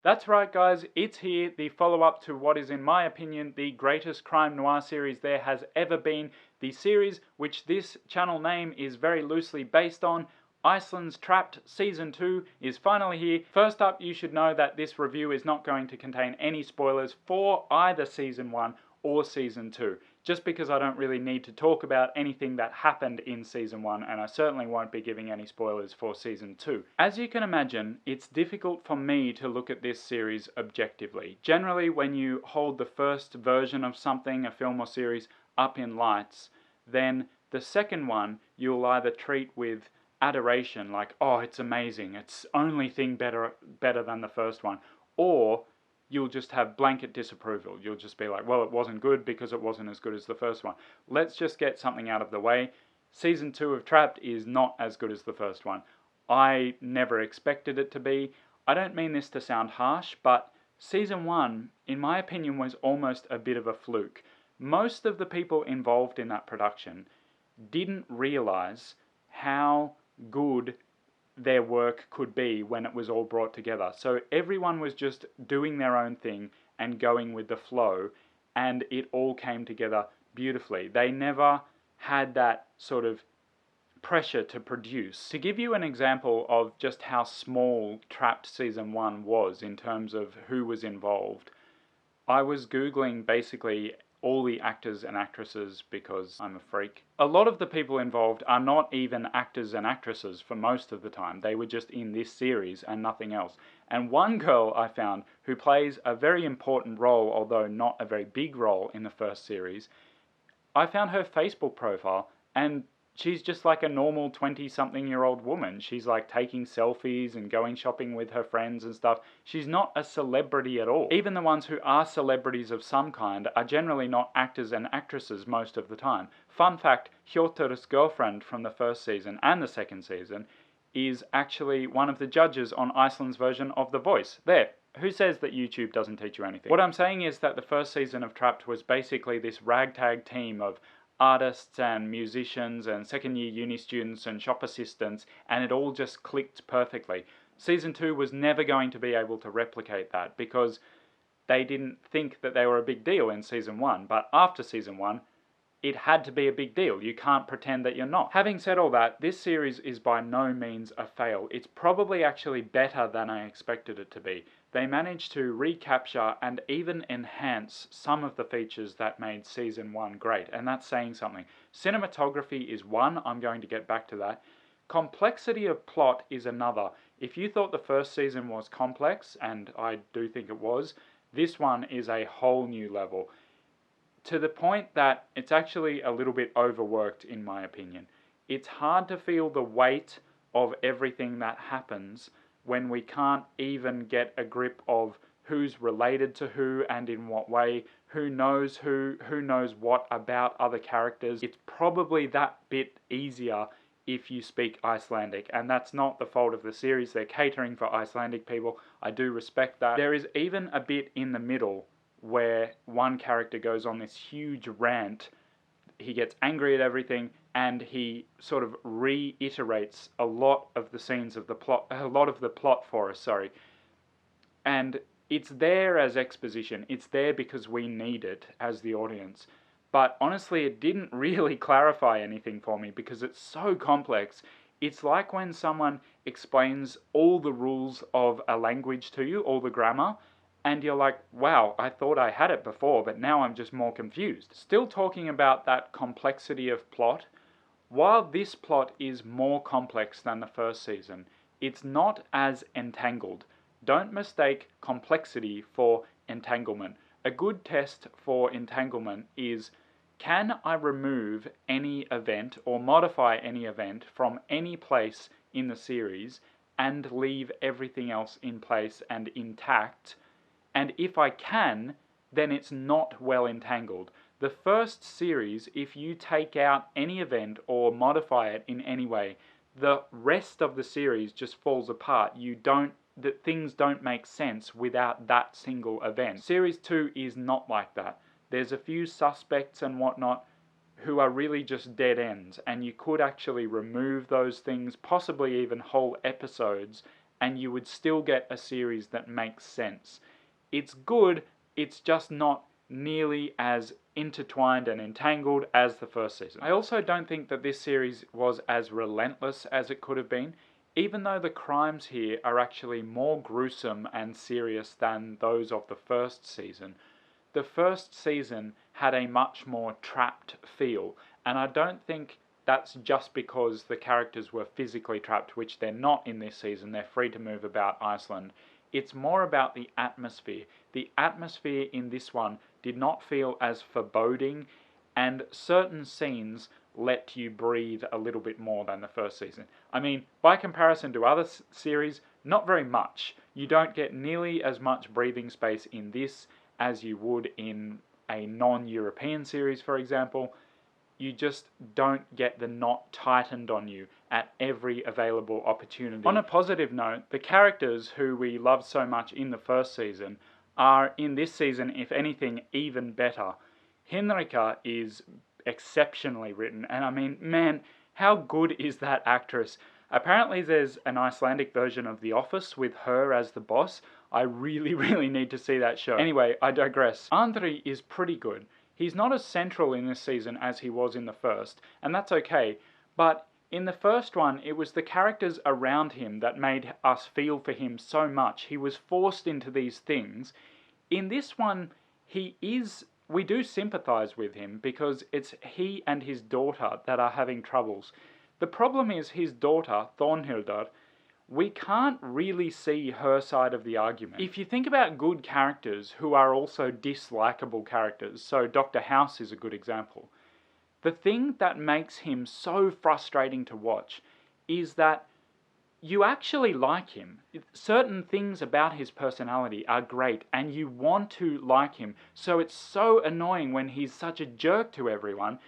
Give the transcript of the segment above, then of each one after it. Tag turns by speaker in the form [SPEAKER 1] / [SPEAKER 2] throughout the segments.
[SPEAKER 1] That's right, guys, it's here, the follow-up to what is, in my opinion, the greatest crime noir series there has ever been. The series, which this channel name is very loosely based on, Iceland's Trapped Season 2, is finally here. First up, you should know that this review is not going to contain any spoilers for either Season 1 or Season 2. Just because I don't really need to talk about anything that happened in Season 1, and I certainly won't be giving any spoilers for Season 2. As you can imagine, it's difficult for me to look at this series objectively. Generally, when you hold the first version of something, a film or series, up in lights, then the second one you'll either treat with adoration, like, oh, it's amazing, it's only thing better than the first one, or you'll just have blanket disapproval. You'll just be like, well, it wasn't good because it wasn't as good as the first one. Let's just get something out of the way. Season 2 of Trapped is not as good as the first one. I never expected it to be. I don't mean this to sound harsh, but Season 1, in my opinion, was almost a bit of a fluke. Most of the people involved in that production didn't realize how good their work could be when it was all brought together. So everyone was just doing their own thing and going with the flow, and it all came together beautifully. They never had that sort of pressure to produce. To give you an example of just how small Trapped Season 1 was in terms of who was involved, I was Googling basically all the actors and actresses because I'm a freak. A lot of the people involved are not even actors and actresses for most of the time. They were just in this series and nothing else. And one girl I found who plays a very important role, although not a very big role in the first series, I found her Facebook profile and she's just like a normal 20-something-year-old woman. She's like taking selfies and going shopping with her friends and stuff. She's not a celebrity at all. Even the ones who are celebrities of some kind are generally not actors and actresses most of the time. Fun fact, Hjotur's girlfriend from the first season and the second season is actually one of the judges on Iceland's version of The Voice. There. Who says that YouTube doesn't teach you anything? What I'm saying is that the first season of Trapped was basically this ragtag team of artists and musicians and second-year uni students and shop assistants, and it all just clicked perfectly. Season 2 was never going to be able to replicate that because they didn't think that they were a big deal in Season 1, but after Season 1, it had to be a big deal. You can't pretend that you're not. Having said all that, this series is by no means a fail. It's probably actually better than I expected it to be. They managed to recapture and even enhance some of the features that made Season 1 great, and that's saying something. Cinematography is one, I'm going to get back to that. Complexity of plot is another. If you thought the first season was complex, and I do think it was, this one is a whole new level. To the point that it's actually a little bit overworked, in my opinion. It's hard to feel the weight of everything that happens when we can't even get a grip of who's related to who and in what way, who knows what about other characters. It's probably that bit easier if you speak Icelandic, and that's not the fault of the series. They're catering for Icelandic people. I do respect that. There is even a bit in the middle where one character goes on this huge rant. He gets angry at everything, and he sort of reiterates a lot of the scenes of the plot, a lot of the plot for us, sorry. And it's there as exposition. It's there because we need it as the audience. But honestly, it didn't really clarify anything for me because it's so complex. It's like when someone explains all the rules of a language to you, all the grammar, and you're like, wow, I thought I had it before, but now I'm just more confused. Still talking about that complexity of plot, while this plot is more complex than the first season, it's not as entangled. Don't mistake complexity for entanglement. A good test for entanglement is, can I remove any event or modify any event from any place in the series and leave everything else in place and intact? And if I can, then it's not well entangled. The first series, if you take out any event or modify it in any way, the rest of the series just falls apart. Things don't make sense without that single event. Series 2 is not like that. There's a few suspects and whatnot who are really just dead ends, and you could actually remove those things, possibly even whole episodes, and you would still get a series that makes sense. It's good, it's just not nearly as intertwined and entangled as the first season. I also don't think that this series was as relentless as it could have been, even though the crimes here are actually more gruesome and serious than those of the first season. The first season had a much more trapped feel, and I don't think that's just because the characters were physically trapped, which they're not in this season. They're free to move about Iceland. It's more about the atmosphere. The atmosphere in this one did not feel as foreboding, and certain scenes let you breathe a little bit more than the first season. I mean, by comparison to other series, not very much. You don't get nearly as much breathing space in this as you would in a non-European series, for example. You just don't get the knot tightened on you at every available opportunity. On a positive note, the characters who we loved so much in the first season are, in this season, if anything, even better. Henrika is exceptionally written, and I mean, man, how good is that actress? Apparently there's an Icelandic version of The Office with her as the boss. I really need to see that show. Anyway, I digress. Andri is pretty good. He's not as central in this season as he was in the first, and that's okay, but in the first one, it was the characters around him that made us feel for him so much. He was forced into these things. In this one, we do sympathize with him because it's he and his daughter that are having troubles. The problem is his daughter, Thornhildr, we can't really see her side of the argument. If you think about good characters who are also dislikable characters, so Dr. House is a good example, the thing that makes him so frustrating to watch is that you actually like him. Certain things about his personality are great and you want to like him, so it's so annoying when he's such a jerk to everyone.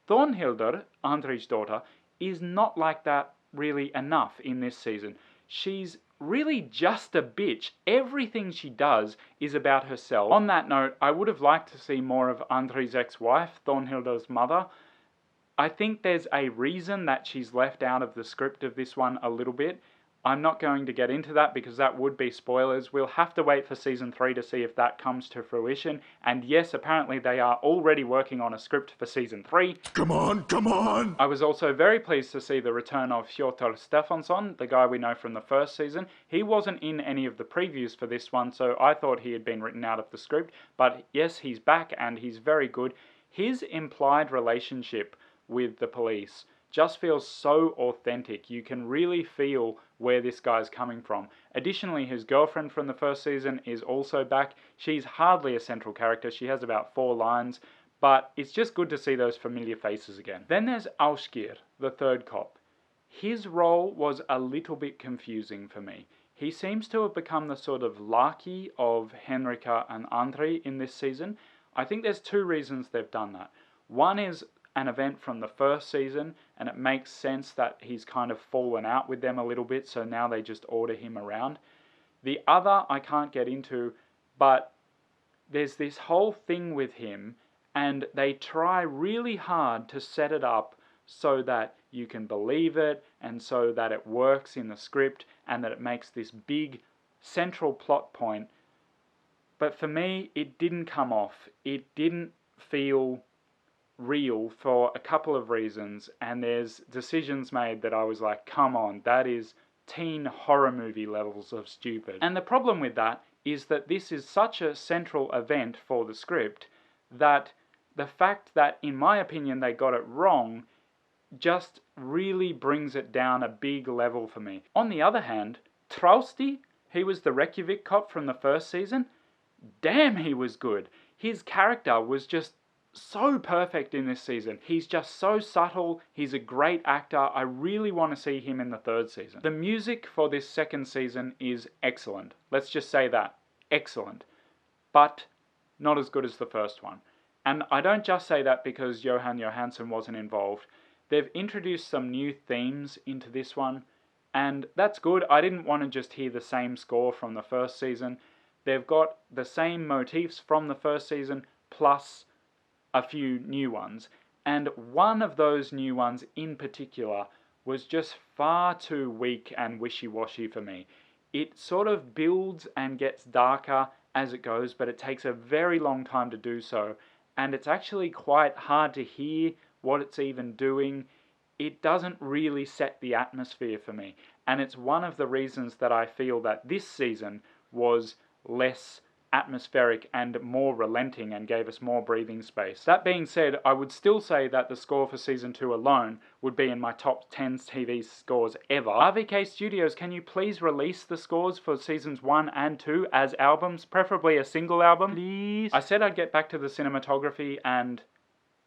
[SPEAKER 1] Thornhildr, Andri's daughter, is not like that really enough in this season. She's really just a bitch. Everything she does is about herself. On that note, I would have liked to see more of Andri's ex-wife, Thornhildr's mother. I think there's a reason that she's left out of the script of this one a little bit. I'm not going to get into that because that would be spoilers. We'll have to wait for season 3 to see if that comes to fruition. And yes, apparently they are already working on a script for season 3.
[SPEAKER 2] Come on, come on!
[SPEAKER 1] I was also very pleased to see the return of Hjörtur Stefansson, the guy we know from the first season. He wasn't in any of the previews for this one, so I thought he had been written out of the script. But yes, he's back and he's very good. His implied relationship with the police just feels so authentic. You can really feel where this guy's coming from. Additionally, his girlfriend from the first season is also back. She's hardly a central character. She has about 4 lines, but it's just good to see those familiar faces again. Then there's Ásgeir, the third cop. His role was a little bit confusing for me. He seems to have become the sort of Laki of Henrika and Andri in this season. I think there's 2 reasons they've done that. One is an event from the first season, and it makes sense that he's kind of fallen out with them a little bit, so now they just order him around. The other I can't get into, but there's this whole thing with him, and they try really hard to set it up so that you can believe it, and so that it works in the script, and that it makes this big central plot point. But for me, it didn't come off. It didn't feel real for a couple of reasons, and there's decisions made that I was like, come on, that is teen horror movie levels of stupid. And the problem with that is that this is such a central event for the script that the fact that, in my opinion, they got it wrong just really brings it down a big level for me. On the other hand, Trausti, he was the Reykjavik cop from the first season. Damn, he was good. His character was just so perfect in this season. He's just so subtle. He's a great actor. I really want to see him in the 3rd season. The music for this 2nd season is excellent. Let's just say that. Excellent. But not as good as the first one. And I don't just say that because Johan Johansson wasn't involved. They've introduced some new themes into this one, and that's good. I didn't want to just hear the same score from the first season. They've got the same motifs from the first season, plus a few new ones, and one of those new ones in particular was just far too weak and wishy-washy for me. It sort of builds and gets darker as it goes, but it takes a very long time to do so, and it's actually quite hard to hear what it's even doing. It doesn't really set the atmosphere for me, and it's one of the reasons that I feel that this season was less atmospheric and more relenting and gave us more breathing space. That being said, I would still say that the score for Season 2 alone would be in my top 10 TV scores ever. RVK Studios, can you please release the scores for Seasons 1 and 2 as albums, preferably a single album, please? I said I'd get back to the cinematography, and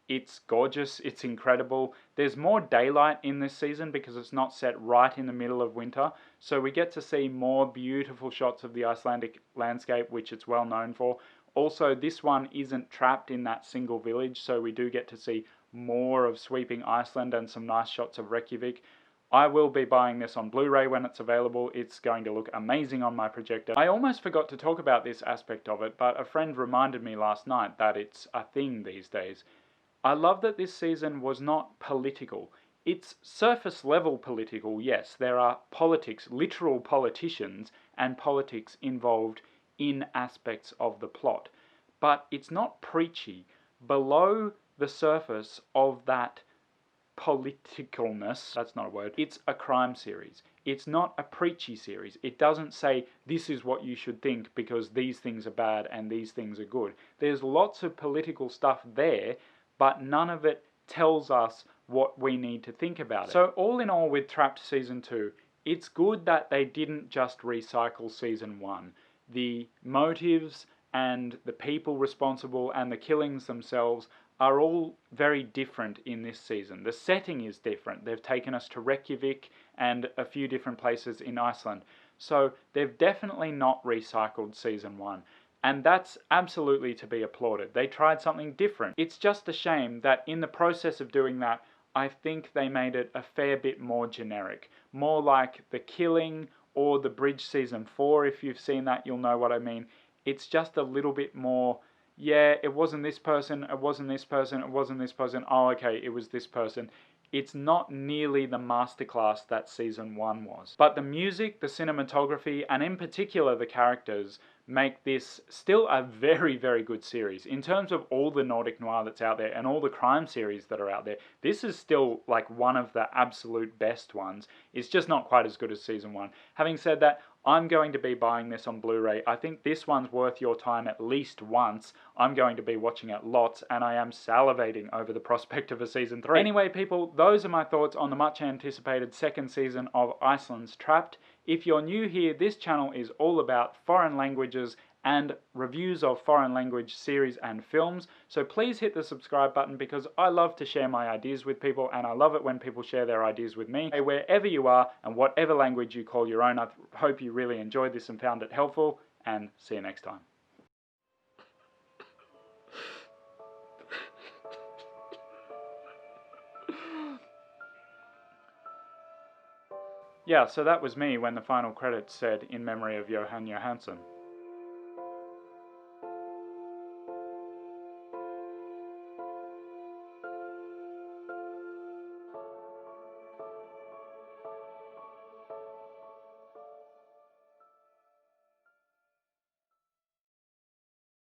[SPEAKER 1] it's gorgeous, it's incredible. There's more daylight in this season because it's not set right in the middle of winter, so we get to see more beautiful shots of the Icelandic landscape, which it's well known for. Also, this one isn't trapped in that single village, so we do get to see more of sweeping Iceland and some nice shots of Reykjavik. I will be buying this on Blu-ray when it's available. It's going to look amazing on my projector. I almost forgot to talk about this aspect of it, but a friend reminded me last night that it's a thing these days. I love that this season was not political. It's surface level political, yes. There are politics, literal politicians, and politics involved in aspects of the plot. But it's not preachy. Below the surface of that politicalness, that's not a word, it's a crime series. It's not a preachy series. It doesn't say this is what you should think because these things are bad and these things are good. There's lots of political stuff there, but none of it tells us what we need to think about it. So all in all, with Trapped Season 2, it's good that they didn't just recycle Season 1. The motives and the people responsible and the killings themselves are all very different in this season. The setting is different. They've taken us to Reykjavik and a few different places in Iceland. So they've definitely not recycled Season 1. And that's absolutely to be applauded. They tried something different. It's just a shame that in the process of doing that, I think they made it a fair bit more generic. More like The Killing or The Bridge Season 4. If you've seen that, you'll know what I mean. It's just a little bit more, yeah, it wasn't this person, it wasn't this person, it wasn't this person, oh okay, it was this person. It's not nearly the masterclass that Season 1 was. But the music, the cinematography, and in particular the characters, make this still a very, very good series. In terms of all the Nordic noir that's out there and all the crime series that are out there, this is still like one of the absolute best ones. It's just not quite as good as Season 1. Having said that, I'm going to be buying this on Blu-ray. I think this one's worth your time at least once. I'm going to be watching it lots, and I am salivating over the prospect of a Season 3. Anyway, people, those are my thoughts on the much anticipated second season of Iceland's Trapped. If you're new here, this channel is all about foreign languages and reviews of foreign language series and films, so please hit the subscribe button because I love to share my ideas with people, and I love it when people share their ideas with me. Wherever you are and whatever language you call your own, I hope you really enjoyed this and found it helpful, and see you next time. Yeah, so that was me when the final credits said, "In memory of Johan Johansson."